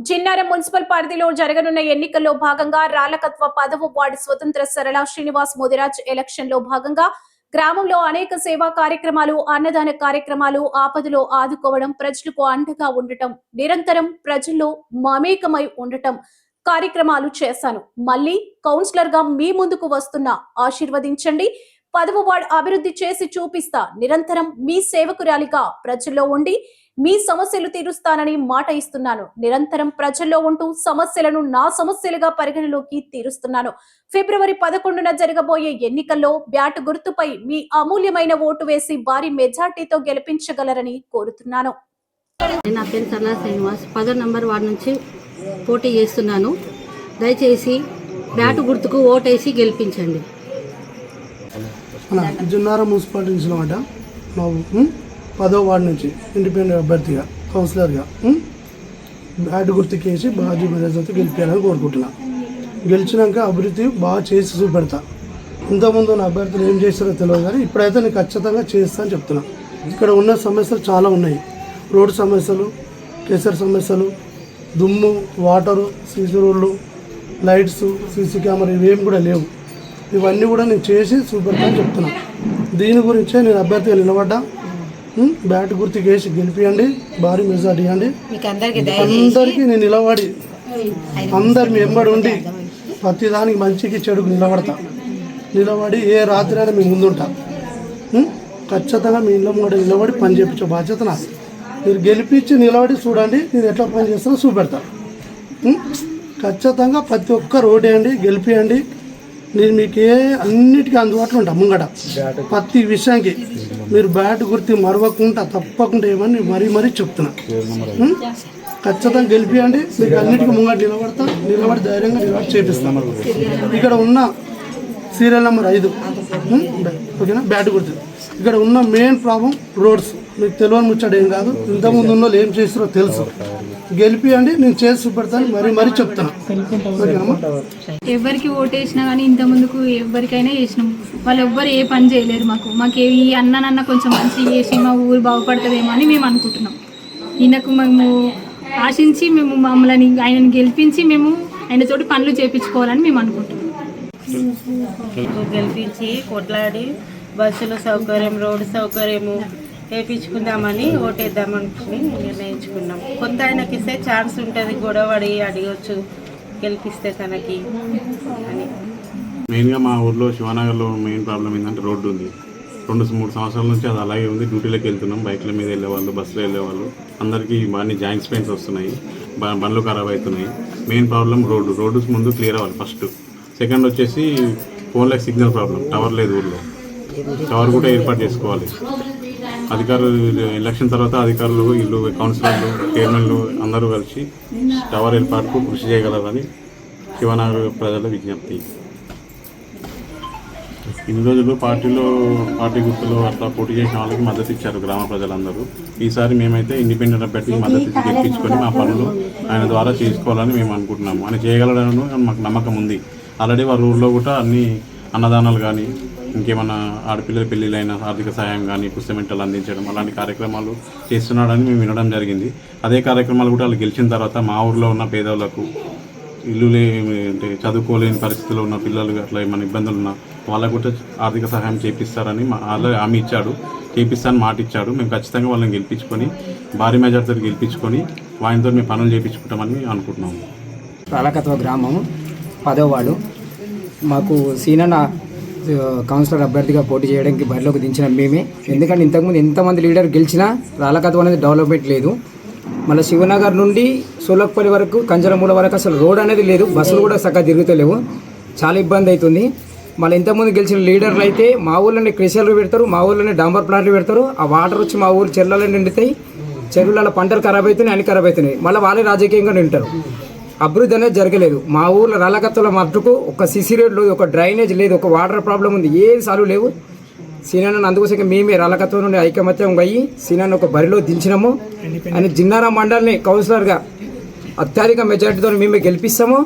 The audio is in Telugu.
జిన్నారం మున్సిపల్ పరిధిలో జరగనున్న ఎన్నికల్లో భాగంగా రాళ్లకత్వ 10వ వార్డు స్వతంత్ర సరళ శ్రీనివాస్ మోదిరాజ్ ఎలక్షన్ లో భాగంగా గ్రామంలో అనేక సేవా కార్యక్రమాలు, అన్నదాన కార్యక్రమాలు, ఆపదలో ఆదుకోవడం, ప్రజలకు అండగా ఉండటం, నిరంతరం ప్రజల్లో మమేకమై ఉండటం కార్యక్రమాలు చేశాను. మళ్ళీ కౌన్సిలర్ గా మీ ముందుకు వస్తున్నా, ఆశీర్వదించండి. 10వ వార్డు అభివృద్ధి చేసి చూపిస్తా. నిరంతరం మీ సేవకురాలిగా ప్రజల్లో ఉండి మీ సమస్యలు తీరుస్తానని మాట ఇస్తున్నాను. నిరంతరం ప్రజల్లో ఉంటూ సమస్యలను నా సమస్యలుగా పరిగణలోకి తీరుస్తున్నాను. ఫిబ్రవరి 11న జరగబోయే ఎన్నికల్లో బ్యాట్ గుర్తుపై మీ అమూల్యమైన ఓటు వేసి భారీ మెజార్టీతో గెలిపించగలరని కోరుతున్నాను. నా పేరు సరళ శ్రీనివాస్, 10వ నంబర్ వార్డు నుంచి పోటీ చేస్తున్నాను. దయచేసి బ్యాట్ గుర్తుకు ఓటేసి గెలిపించండి. జిన్నారం మున్సిపాలిటీ నుంచి మాట మా 10వ వార్డు నుంచి ఇండిపెండెంట్ అభ్యర్థిగా కౌన్సిలర్గా బ్యాట్ గుర్తుకేసి బాజీ మెజార్టీతో గెలిపించాలని కోరుకుంటున్నా. గెలిచినాక అభివృద్ధి బాగా చేసి చూపెడతా. ఇంతకుముందు నా అభ్యర్థులు ఏం చేస్తారో తెలియదు, కానీ ఇప్పుడైతే నేను ఖచ్చితంగా చేస్తా అని చెప్తున్నా. ఇక్కడ ఉన్న సమస్యలు చాలా ఉన్నాయి. రోడ్డు సమస్యలు, కేసర్ సమస్యలు, దుమ్ము, వాటరు, సీసీ రోడ్లు, లైట్స్, సీసీ కెమెరా ఇవేం కూడా లేవు. ఇవన్నీ కూడా నేను చేసి చూపెడతా అని చెప్తున్నా. దీని గురించే నేను అభ్యర్థిగా నిలబడ్డా. బ్యాట్ గుర్తుకు వేసి గెలిపియండి, భారీ మెజార్టీ ఇవ్వండి. అందరికీ నేను నిలబడి అందరు మీ వెంబడి ఉండి ప్రతిదానికి మంచికి చెడుకు నిలబడి ఏ రాత్రి అయినా మీ ముందుంటా. ఖచ్చితంగా మీ ఇళ్ళ ముందు నిలబడి పని చేయించే బాధ్యత నాకు. మీరు గెలిపించి నిలబడి చూడండి, నేను ఎట్లా పని చేస్తానో చూపెడతా. ఖచ్చితంగా ప్రతి ఒక్క రోడ్ వేయండి, గెలిపియండి. నేను మీకు అన్నిటికీ అందుబాటులో ఉంటా. ముంగట ప్రతి విషయానికి మీరు బ్యాట్ గుర్తు మరవకుండా తప్పకుండా ఏమని మరీ చెప్తున్నా. ఖచ్చితంగా గెలిపియండి. మీకు అన్నిటికీ ముంగట నిలబడి ధైర్యంగా నిలబడి చేపిస్తాను. ఇక్కడ ఉన్న సీరియల్ నెంబర్ 5 ఓకేనా, బ్యాట్ గుర్తు. ఇక్కడ ఉన్న మెయిన్ ప్రాబ్లం రోడ్స్. మీకు తెలియని ముచ్చట ఏం కాదు. ఇంతకుముందు ఉన్న వాళ్ళు ఏం చేస్తారో తెలుసు. గెలిపియండి, నేను చేసి చూపెడతాను. మరీ చెప్తాను. ఎవరికి ఓటేసినా కానీ ఇంత ముందుకు ఎవరికైనా చేసినాం, వాళ్ళు ఎవ్వరు ఏ పని చేయలేరు. మాకు ఈ అన్ననన్న కొంచెం మంచి చేసి మా ఊరు బాగుపడుతుందేమో అని మేము అనుకుంటున్నాం. ఈయనకు మేము ఆశించి మమ్మల్ని ఆయనను గెలిపించి ఆయన తోటి పనులు చేయించుకోవాలని మేము అనుకుంటున్నాం. గెలిపించి కొట్లాడి బస్సుల సౌకర్యం, రోడ్డు సౌకర్యము వేయించుకుందామని ఓటేద్దామనుకుని నిర్ణయించుకున్నాం. కొత్త ఆయనకి ఇస్తే ఛాన్స్ ఉంటుంది, గొడవడి అడగవచ్చు గెలిపిస్తే తనకి అని. మెయిన్గా మా ఊర్లో శివనగర్లో మెయిన్ ప్రాబ్లం ఏంటంటే రోడ్డు ఉంది. 2-3 సంవత్సరాల నుంచి అది అలాగే ఉంది. డ్యూటీలోకి వెళ్తున్నాం, బైక్ల మీద వెళ్ళేవాళ్ళు, బస్సులో వెళ్ళేవాళ్ళు అందరికీ బాగా జాయింట్స్ పెయిన్స్ వస్తున్నాయి, బండ్లు ఖరాబ్ అవుతున్నాయి. మెయిన్ ప్రాబ్లం రోడ్డు ముందు క్లియర్ అవ్వాలి ఫస్ట్. సెకండ్ వచ్చేసి ఫోన్లకు సిగ్నల్ ప్రాబ్లం, టవర్ లేదు ఊళ్ళో, టవర్ కూడా ఏర్పాటు చేసుకోవాలి. అధికారులు ఎలక్షన్ తర్వాత అధికారులు, వీళ్ళు కౌన్సిలర్లు, చైర్మన్లు అందరూ కలిసి టవర్ ఏర్పాటుకు కృషి చేయగలరని శివనగర్ ప్రజల విజ్ఞప్తి. ఇన్ని రోజులు పార్టీ గుర్తులు అట్లా పోటీ చేసిన వాళ్ళకి మద్దతు ఇచ్చారు గ్రామ ప్రజలందరూ. ఈసారి మేమైతే ఇండిపెండెంట్ అభ్యర్థికి మద్దతు ఇచ్చి గెలిపించుకొని మా పనులు ఆయన ద్వారా చేసుకోవాలని మేము అనుకుంటున్నాము. ఆయన చేయగలడని మాకు నమ్మకం ఉంది. ఆల్రెడీ వారి ఊళ్ళో కూడా అన్ని అన్నదానాలు కానీ, ఇంకేమన్నా ఆడపిల్లల పెళ్ళిళ్ళైనా ఆర్థిక సహాయం కానీ, పుస్తమెంటలు అందించడం అలాంటి కార్యక్రమాలు చేస్తున్నాడని మేము వినడం జరిగింది. అదే కార్యక్రమాలు కూడా వాళ్ళు గెలిచిన తర్వాత మా ఊర్లో ఉన్న పేదవాళ్ళకు, ఇల్లు అంటే చదువుకోలేని పరిస్థితుల్లో ఉన్న పిల్లలు అట్లా ఏమైనా ఇబ్బందులు ఉన్నా వాళ్ళకు కూడా ఆర్థిక సహాయం చేపిస్తారని హామీ ఇచ్చాడు. చేపిస్తాను మాట ఇచ్చాడు. మేము ఖచ్చితంగా వాళ్ళని గెలిపించుకొని భారీ మెజార్టీతో గెలిపించుకొని వాటితో మేము పనులు చేయించుకుంటామని అనుకుంటున్నాము. రాళ్లకత్వ గ్రామం 10వ వార్డు. మాకు సీనన్న కౌన్సిలర్ అభ్యర్థిగా పోటీ చేయడానికి బరిలోకి దించిన మేమే. ఎందుకంటే ఇంతకుముందు ఎంతమంది లీడర్ గెలిచినా రాళ్లకత్వ అనేది డెవలప్మెంట్ లేదు. మళ్ళీ శివనగర్ నుండి సోలక్పల్లి వరకు, కంజరమూల వరకు అసలు రోడ్ అనేది లేదు. బస్సులు కూడా చక్కగా తిరుగుతలేవు. చాలా ఇబ్బంది అవుతుంది. మళ్ళీ ఇంతకుముందు గెలిచిన లీడర్లు అయితే మా ఊళ్ళోనే క్రెషర్లు పెడతారు, మా ఊళ్ళోనే డాంబర్ ప్లాంట్లు పెడతారు. ఆ వాటర్ వచ్చి మా ఊరు చెరువులలో నిండుతాయి. చెరువులలో పంటలు ఖరాబ్ అవుతున్నాయి, అన్ని ఖరాబ్ అవుతున్నాయి. మళ్ళీ వాళ్ళే రాజకీయంగా నింటారు. అభివృద్ధి అనేది జరగలేదు. మా ఊళ్ళో రాళ్లకత్వలో మట్టుకు ఒక సిసి రోడ్ లేదు, ఒక డ్రైనేజ్ లేదు, ఒక వాటర్ ప్రాబ్లం ఉంది. ఏది సాల్వ్ లేవు. సీనాన్న అందుకోసం మేమే రాళ్లకత్వం నుండి ఐకమత్యం అయ్యి సీనాన్న ఒక బరిలో దించినాము. ఆయన జిన్నారం మండలిని కౌన్సిలర్గా అత్యధిక మెజార్టీతో మేమే గెలిపిస్తాము.